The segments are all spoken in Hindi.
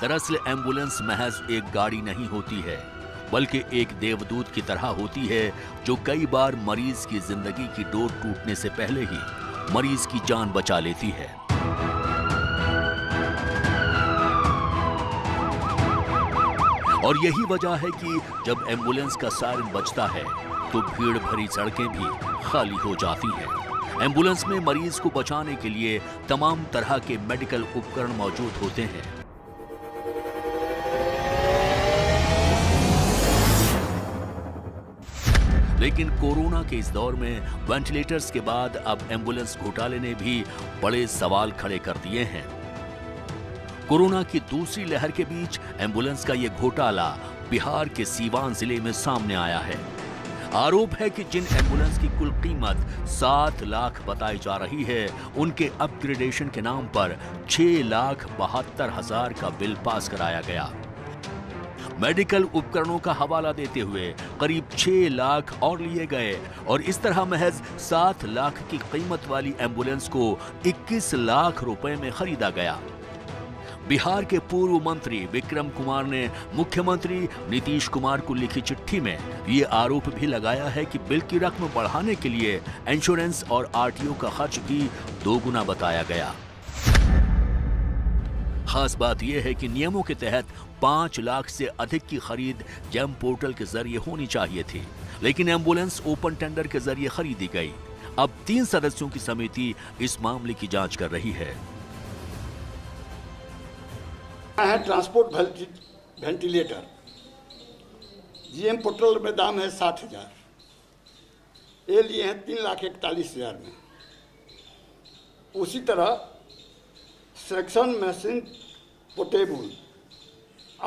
दरअसल एम्बुलेंस महज एक गाड़ी नहीं होती है, बल्कि एक देवदूत की तरह होती है जो कई बार मरीज की जिंदगी की डोर टूटने से पहले ही मरीज की जान बचा लेती है। और यही वजह है कि जब एम्बुलेंस का सायरन बजता है तो भीड़ भरी सड़कें भी खाली हो जाती हैं। एम्बुलेंस में मरीज को बचाने के लिए तमाम तरह के मेडिकल उपकरण मौजूद होते हैं। लेकिन कोरोना के इस दौर में वेंटिलेटर्स के बाद अब एम्बुलेंस घोटाले ने भी बड़े सवाल खड़े कर दिए हैं। कोरोना की दूसरी लहर के बीच एम्बुलेंस का यह घोटाला बिहार के सीवान जिले में सामने आया है। आरोप है कि जिन एम्बुलेंस की कुल कीमत 7 लाख बताई जा रही है, उनके अपग्रेडेशन के नाम पर 6,72,000 का बिल पास कराया गया। मेडिकल उपकरणों का हवाला देते हुए करीब 6 लाख और लिए गए और इस तरह महज 7 लाख की कीमत वाली एम्बुलेंस को 21 लाख रुपए में खरीदा गया। बिहार के पूर्व मंत्री विक्रम कुमार ने मुख्यमंत्री नीतीश कुमार को लिखी चिट्ठी में ये आरोप भी लगाया है कि बिल की रकम बढ़ाने के लिए इंश्योरेंस और आरटीओ का खर्च भी 2 गुना बताया गया। खास बात यह है कि नियमों के तहत 5 लाख से अधिक की खरीद जेम पोर्टल के जरिए होनी चाहिए थी, लेकिन एम्बुलेंस ओपन टेंडर के जरिए खरीदी गई। अब 3 सदस्यों की समिति इस मामले की जांच कर रही है। ट्रांसपोर्ट वेंटिलेटर जीएम पोर्टल में दाम है 60,000, ये लिए हैं 3,41,000 में। उसी तरह सेक्शन मशीन पोर्टेबल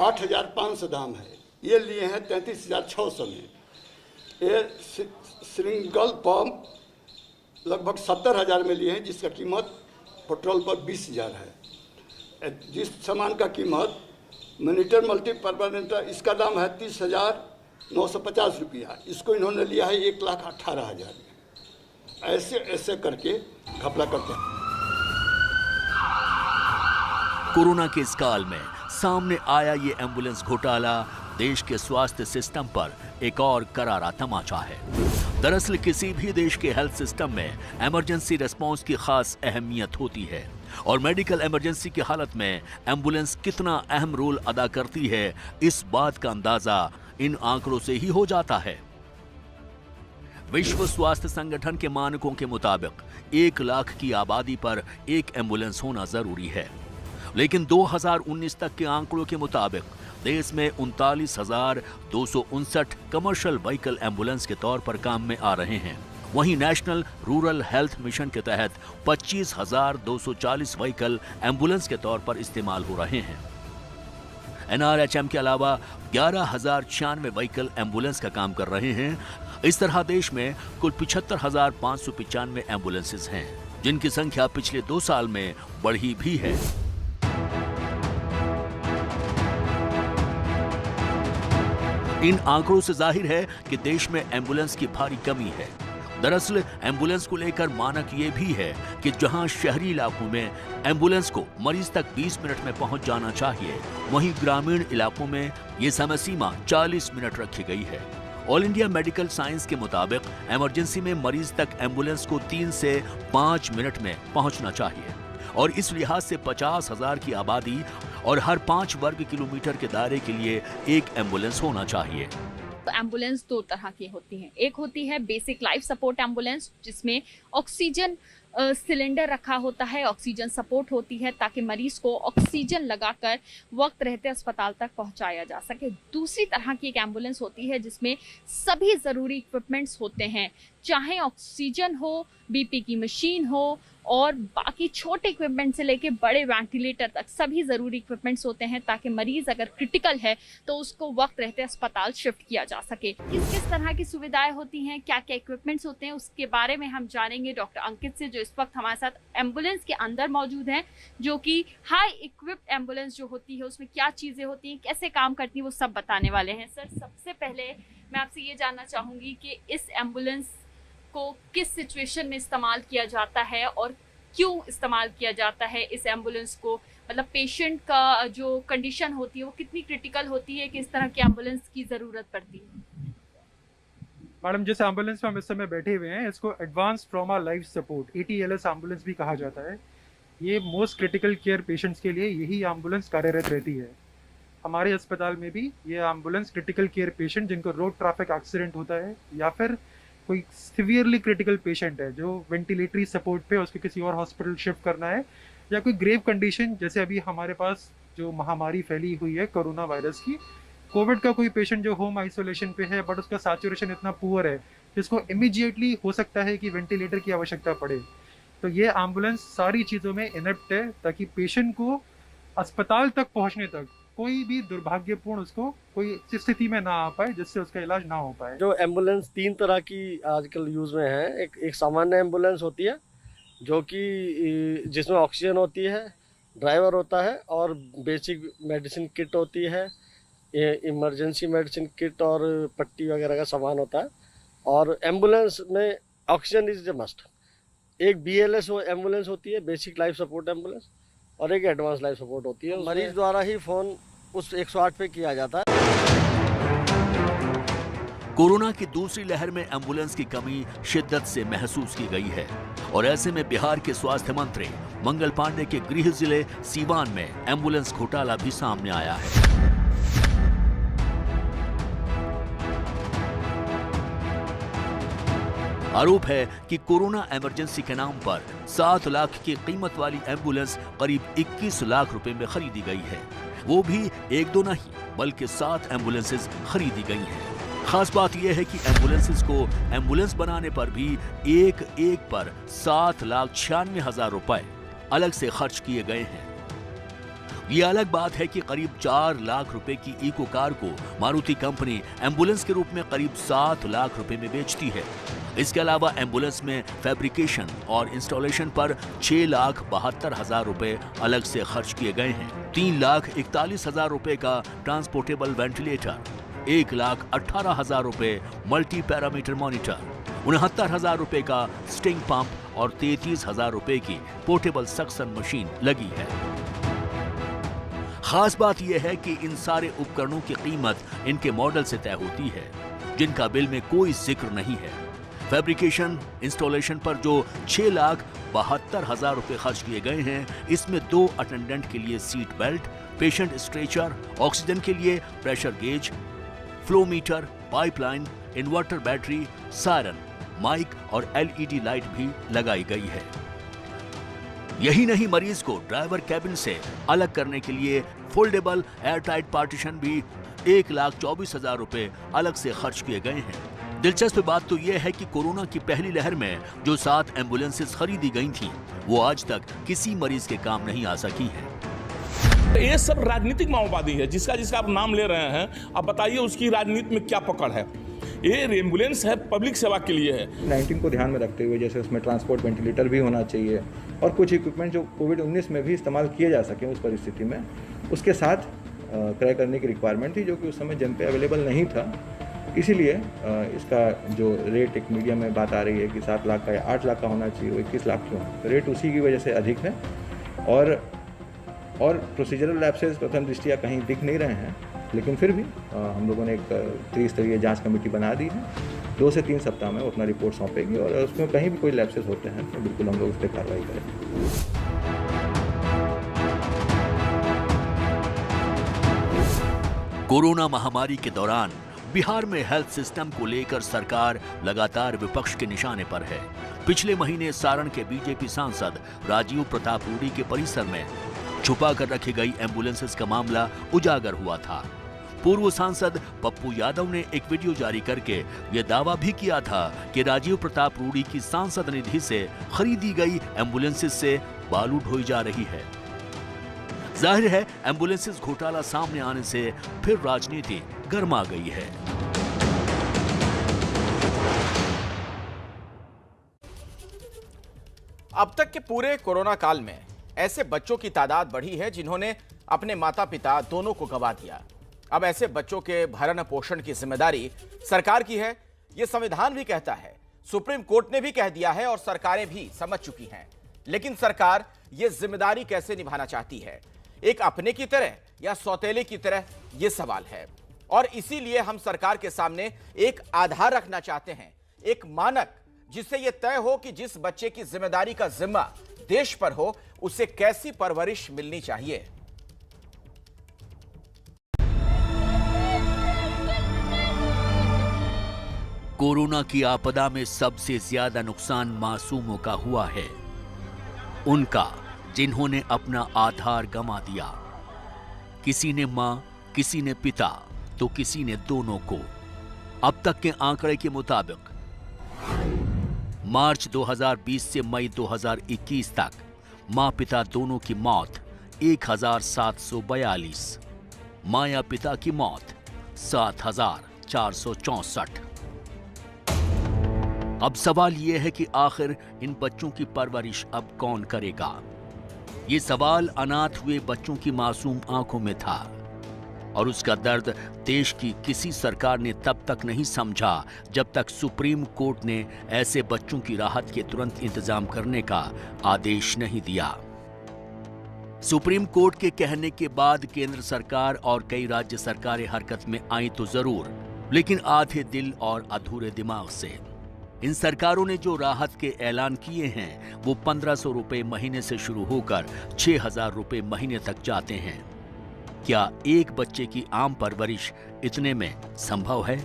8,500 दाम है, ये लिए हैं 33,600 में। ये सिंगल पंप लगभग 70,000 में लिए हैं, जिसका कीमत पेट्रोल पर 20,000 है। जिस सामान का कीमत मॉनिटर मल्टीपर्पज, इसका दाम है 30,950 रुपया, इसको इन्होंने लिया है 1,18,000 में। ऐसे ऐसे करके घपला करते हैं। कोरोना के इस काल में सामने आया ये एम्बुलेंस घोटाला देश के स्वास्थ्य सिस्टम पर एक और करारा तमाचा है। दरअसल किसी भी देश के हेल्थ सिस्टम में इमरजेंसी रिस्पांस की खास अहमियत होती है और मेडिकल इमरजेंसी की हालत में एम्बुलेंस कितना अहम रोल अदा करती है, इस बात का अंदाजा इन आंकड़ों से ही हो जाता है। विश्व स्वास्थ्य संगठन के मानकों के मुताबिक 1 लाख की आबादी पर एक एम्बुलेंस होना जरूरी है, लेकिन 2019 तक के आंकड़ों के मुताबिक देश में 39,259 कमर्शियल व्हीकल एम्बुलेंस के तौर पर काम में आ रहे हैं। वहीं नेशनल रूरल हेल्थ मिशन के तहत 25,240 व्हीकल एम्बुलेंस के तौर पर इस्तेमाल हो रहे हैं। एनआरएचएम के अलावा 11,096 व्हीकल एम्बुलेंस का काम कर रहे हैं। इस तरह देश में कुल 75,595 एम्बुलेंसेज हैं, जिनकी संख्या पिछले 2 साल में बढ़ी भी है। इन आंकड़ों से जाहिर है कि देश में एम्बुलेंस की भारी कमी है। दरअसल एम्बुलेंस को लेकर मानक ये भी है कि जहां शहरी इलाकों में एम्बुलेंस को मरीज तक 20 मिनट में पहुंच जाना चाहिए, वहीं ग्रामीण इलाकों में ये समय सीमा 40 मिनट रखी गई है। ऑल इंडिया मेडिकल साइंस के मुताबिक इमरजेंसी में मरीज तक एम्बुलेंस को 3 से 5 मिनट में पहुंचना चाहिए और इस लिहाज से 50,000 की आबादी और हर 5 वर्ग किलोमीटर के दायरे के लिए एक एम्बुलेंस होना चाहिए। एम्बुलेंस 2 तरह की होती हैं। एक होती है बेसिक लाइफ सपोर्ट एम्बुलेंस, जिसमें ऑक्सीजन सिलेंडर रखा होता है, ऑक्सीजन सपोर्ट होती है ताकि मरीज को ऑक्सीजन लगाकर वक्त रहते अस्पताल तक पहुंचाया जा सके। दूसरी तरह की एक एम्बुलेंस होती है जिसमें सभी ज़रूरी इक्विपमेंट्स होते हैं, चाहे ऑक्सीजन हो, बीपी की मशीन हो और बाकी छोटे इक्विपमेंट से लेके बड़े वेंटिलेटर तक सभी ज़रूरी इक्विपमेंट्स होते हैं ताकि मरीज़ अगर क्रिटिकल है तो उसको वक्त रहते अस्पताल शिफ्ट किया जा सके। किस किस तरह की सुविधाएं होती हैं, क्या क्या इक्विपमेंट्स होते हैं, उसके बारे में हम जानेंगे डॉक्टर अंकित से, जो इस वक्त हमारे साथ एम्बुलेंस के अंदर मौजूद हैं, जो कि हाई इक्विप्ड एम्बुलेंस जो होती है उसमें क्या चीज़ें होती हैं, कैसे काम करती हैं, वो सब बताने वाले हैं। सर, सबसे पहले मैं आपसे ये जानना चाहूँगी कि इस एम्बुलेंस को किस सिचुएशन में इस्तेमाल किया जाता है और क्यों इस्तेमाल किया जाता है इस एम्बुलेंस को? मतलब पेशेंट का जो कंडीशन होती है वो कितनी क्रिटिकल होती है कि इस तरह की एम्बुलेंस की ज़रूरत पड़ती है? मैडम, जिस एम्बुलेंस में हम इस समय बैठे हुए हैं इसको advance trauma life support ATLS ambulance भी कहा जाता है। ये मोस्ट क्रिटिकल केयर पेशेंट्स के लिए यही एम्बुलेंस कार्यरत रहती है। हमारे अस्पताल में भी ये एम्बुलेंस क्रिटिकल केयर पेशेंट जिनको रोड ट्रैफिक एक्सीडेंट होता है या फिर कोई सीवियरली क्रिटिकल पेशेंट है जो वेंटिलेटरी सपोर्ट पे उसको किसी और हॉस्पिटल शिफ्ट करना है, या कोई ग्रेव कंडीशन जैसे अभी हमारे पास जो महामारी फैली हुई है कोरोना वायरस की, कोविड का कोई पेशेंट जो होम आइसोलेशन पे है बट उसका सैचुरेशन इतना पुअर है जिसको इमीडिएटली हो सकता है कि वेंटिलेटर की आवश्यकता पड़े, तो ये एम्बुलेंस सारी चीज़ों में इनेप्ट है ताकि पेशेंट को अस्पताल तक पहुंचने तक कोई भी दुर्भाग्यपूर्ण उसको कोई स्थिति में ना आ पाए जिससे उसका इलाज ना हो पाए। जो एम्बुलेंस 3 तरह की आजकल यूज़ में है। एक सामान्य एम्बुलेंस होती है जो कि जिसमें ऑक्सीजन होती है, ड्राइवर होता है और बेसिक मेडिसिन किट होती है, इमरजेंसी मेडिसिन किट और पट्टी वगैरह का सामान होता है। और एम्बुलेंस में ऑक्सीजन इज द मस्ट। एक BLS एम्बुलेंस होती है, बेसिक लाइफ सपोर्ट एम्बुलेंस, और एक एडवांस लाइफ सपोर्ट होती है। मरीज द्वारा ही फ़ोन उस 108 पे किया जाता है। कोरोना की दूसरी लहर में एम्बुलेंस की कमी शिद्दत से महसूस की गई है और ऐसे में बिहार के स्वास्थ्य मंत्री मंगल पांडे के गृह जिले सीवान में एम्बुलेंस घोटाला भी सामने आया है। आरोप है कि कोरोना इमरजेंसी के नाम पर 7 लाख की कीमत वाली एम्बुलेंस करीब 21 लाख रुपए में खरीदी गई है। वो भी 1-2 नहीं बल्कि 7 एम्बुलेंसेस खरीदी गई हैं। खास बात यह है कि एम्बुलेंसेस को एम्बुलेंस बनाने पर भी एक पर 7,96,000 रुपए अलग से खर्च किए गए हैं। ये अलग बात है कि करीब 4 लाख रुपए की इको कार को मारुति कंपनी एम्बुलेंस के रूप में करीब 7 लाख रुपए में बेचती है। इसके अलावा एम्बुलेंस में फैब्रिकेशन और इंस्टॉलेशन पर 6,72,000 रुपए अलग से खर्च किए गए हैं। 3,41,000 रुपए का ट्रांसपोर्टेबल वेंटिलेटर, 1,18,000 रुपए मल्टी पैरामीटर मॉनिटर, 69,000 रुपए का स्टिंग पंप और 33,000 रुपए की पोर्टेबल सक्शन मशीन लगी है। खास बात यह है कि इन सारे उपकरणों की कीमत इनके मॉडल से तय होती है, जिनका बिल में कोई जिक्र नहीं है। फैब्रिकेशन इंस्टॉलेशन पर जो 6,72,000 रुपए खर्च किए गए हैं, इसमें 2 अटेंडेंट के लिए seat belt, patient stretcher, oxygen के लिए pressure gauge, flow meter, pipeline, inverter battery, siren, mic और LED लाइट भी लगाई गई है। यही नहीं, मरीज को ड्राइवर कैबिन से अलग करने के लिए फोल्डेबल एयरटाइट पार्टीशन भी 1,24,000 रुपए अलग से खर्च किए गए हैं। दिलचस्प बात तो यह है कि कोरोना की पहली लहर में जो 7 एम्बुलेंसेस खरीदी गई थीं, वो आज तक किसी मरीज के काम नहीं आ सकी हैं। ये सब राजनीतिक माओवादी है, जिसका आप नाम ले रहे हैं। आप बताइए उसकी राजनीति में क्या पकड़ है? ये एम्बुलेंस है, पब्लिक सेवा के लिए है। 19 को ध्यान में रखते हुए जैसे उसमें ट्रांसपोर्ट वेंटिलेटर भी होना चाहिए और कुछ इक्विपमेंट जो कोविड-19 में भी इस्तेमाल किए जा सकें उस परिस्थिति में, उसके साथ क्रय करने की रिक्वायरमेंट थी, जो कि उस समय जम पे अवेलेबल नहीं था। इसीलिए इसका जो रेट एक मीडिया में बात आ रही है कि 7 लाख का या 8 लाख का होना चाहिए, वो 21 लाख क्यों? तो रेट उसी की वजह से अधिक है और प्रोसीजरल लैप्सेस प्रथम दृष्टिया कहीं दिख नहीं रहे हैं, लेकिन फिर भी हम लोगों ने एक त्रिस्तरीय जांच कमेटी बना दी है। 2 से 3 सप्ताह में वो अपना रिपोर्ट सौंपेगी और उसमें कहीं भी कोई लैप्सेस होते हैं तो बिल्कुल हम लोग उस पर कार्रवाई करेंगे। कोरोना महामारी के दौरान बिहार में हेल्थ सिस्टम को लेकर सरकार लगातार विपक्ष के निशाने पर है। पिछले महीने सारण के बीजेपी सांसद राजीव प्रताप रूडी के परिसर में छुपा कर रखी गई एम्बुलेंसेस का मामला उजागर हुआ था। पूर्व सांसद पप्पू यादव ने एक वीडियो जारी करके यह दावा भी किया था कि राजीव प्रताप रूडी की सांसद निधि से खरीदी गई एम्बुलेंसेस से बालू ढोई जा रही है। जाहिर है, एम्बुलेंसेस घोटाला सामने आने से फिर राजनीति गर्मा गई है। अब तक के पूरे कोरोना काल में ऐसे बच्चों की तादाद बढ़ी है जिन्होंने अपने माता पिता दोनों को गंवा दिया। अब ऐसे बच्चों के भरण पोषण की जिम्मेदारी सरकार की है, यह संविधान भी कहता है, सुप्रीम कोर्ट ने भी कह दिया है और सरकारें भी समझ चुकी हैं। लेकिन सरकार ये जिम्मेदारी कैसे निभाना चाहती है, एक अपने की तरह या सौतेले की तरह, यह सवाल है। और इसीलिए हम सरकार के सामने एक आधार रखना चाहते हैं, एक मानक, जिससे यह तय हो कि जिस बच्चे की जिम्मेदारी का जिम्मा देश पर हो, उसे कैसी परवरिश मिलनी चाहिए। कोरोना की आपदा में सबसे ज्यादा नुकसान मासूमों का हुआ है, उनका जिन्होंने अपना आधार गंवा दिया। किसी ने मां, किसी ने पिता, तो किसी ने दोनों को। अब तक के आंकड़े के मुताबिक मार्च 2020 से मई 2021 तक मां पिता दोनों की मौत 1742, मां या पिता की मौत 7464। अब सवाल यह है कि आखिर इन बच्चों की परवरिश अब कौन करेगा? ये सवाल अनाथ हुए बच्चों की मासूम आंखों में था और उसका दर्द देश की किसी सरकार ने तब तक नहीं समझा जब तक सुप्रीम कोर्ट ने ऐसे बच्चों की राहत के तुरंत इंतजाम करने का आदेश नहीं दिया। सुप्रीम कोर्ट के कहने के बाद केंद्र सरकार और कई राज्य सरकारें हरकत में आई तो जरूर, लेकिन आधे दिल और अधूरे दिमाग से। इन सरकारों ने जो राहत के ऐलान किए हैं वो 1500 रुपए महीने से शुरू होकर 6000 रुपए महीने तक जाते हैं। क्या एक बच्चे की आम परवरिश इतने में संभव है?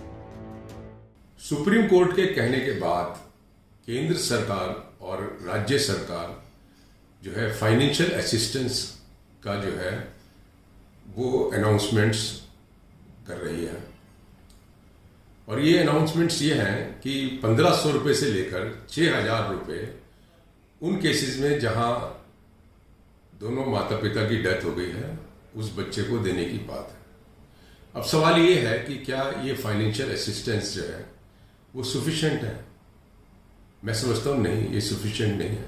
सुप्रीम कोर्ट के कहने के बाद केंद्र सरकार और राज्य सरकार जो है फाइनेंशियल असिस्टेंस का जो है वो अनाउंसमेंट्स कर रही है। और ये अनाउंसमेंट्स ये हैं कि 1500 रुपये से लेकर 6000 रुपये उन केसेस में जहां दोनों माता पिता की डेथ हो गई है उस बच्चे को देने की बात है। अब सवाल ये है कि क्या ये फाइनेंशियल असिस्टेंस जो है वो सफिशिएंट है? मैं समझता हूं नहीं, ये सफिशिएंट नहीं है।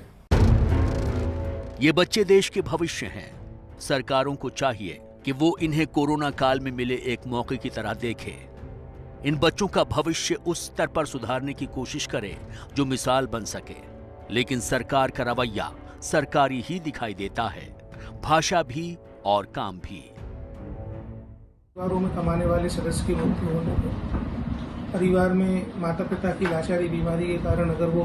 ये बच्चे देश के भविष्य हैं। सरकारों को चाहिए कि वो इन्हें कोरोना काल में मिले एक मौके की तरह देखें। इन बच्चों का भविष्य उस स्तर पर सुधारने की कोशिश करे जो मिसाल बन सके, लेकिन सरकार का रवैया सरकारी ही दिखाई देता है, भाषा भी और काम भी। परिवारों में कमाने वाले सदस्य की मृत्यु होने पर परिवार में माता पिता की लाचारी बीमारी के कारण अगर वो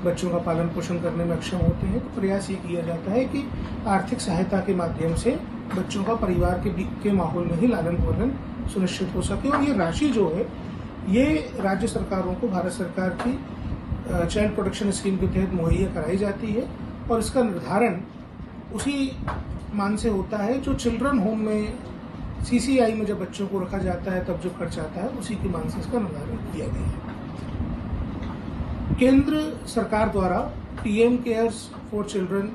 बच्चों का पालन पोषण करने में अक्षम होते हैं तो प्रयास ये किया जाता है कि आर्थिक सहायता के माध्यम से बच्चों का परिवार के माहौल में ही लालन पालन सुनिश्चित हो सके। और ये राशि जो है ये राज्य सरकारों को भारत सरकार की चाइल्ड प्रोटेक्शन स्कीम के तहत मुहैया कराई जाती है और इसका निर्धारण उसी मान से होता है जो चिल्ड्रन होम में CCI में जब बच्चों को रखा जाता है तब जो खर्च आता है उसी की मान से इसका निर्धारण किया गया है। केंद्र सरकार द्वारा PM cares for children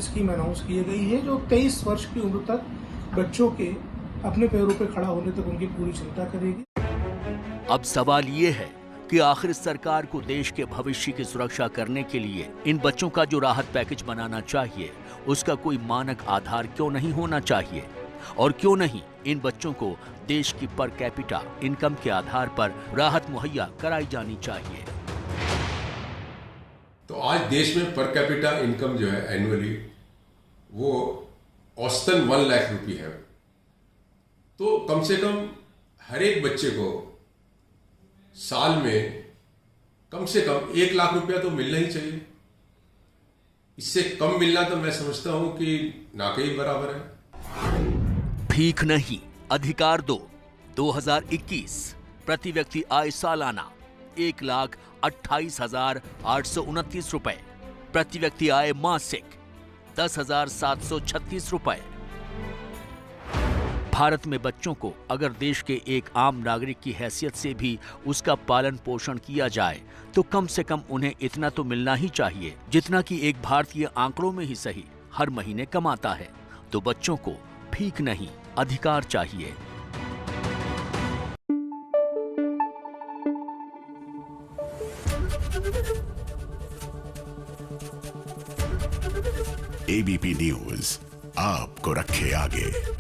scheme announce की गई है जो 23 वर्ष की उम्र तक बच्चों के अपने पैरों पर खड़ा होने तक उनकी पूरी चिंता करेगी। अब सवाल ये है कि आखिर सरकार को देश के भविष्य की सुरक्षा करने के लिए इन बच्चों का जो राहत पैकेज बनाना चाहिए उसका कोई मानक आधार क्यों नहीं होना चाहिए, और क्यों नहीं इन बच्चों को देश की पर कैपिटा इनकम के आधार पर राहत मुहैया कराई जानी चाहिए। तो आज देश में पर कैपिटा इनकम जो है एनुअली वो औसतन 1 लाख रुपये है। तो कम से कम हर एक बच्चे को साल में कम से कम 1 लाख रुपया तो मिलना ही चाहिए। इससे कम मिलना तो मैं समझता हूं कि ना के ही बराबर है। भीख नहीं, अधिकार दो। 2021 प्रति व्यक्ति आय सालाना 1,28,829 रुपए, प्रति व्यक्ति आय मासिक 10,736 रुपए। भारत में बच्चों को अगर देश के एक आम नागरिक की हैसियत से भी उसका पालन पोषण किया जाए तो कम से कम उन्हें इतना तो मिलना ही चाहिए जितना कि एक भारतीय आंकड़ों में ही सही हर महीने कमाता है। तो बच्चों को भीख नहीं, अधिकार चाहिए। ABP न्यूज आपको रखे आगे।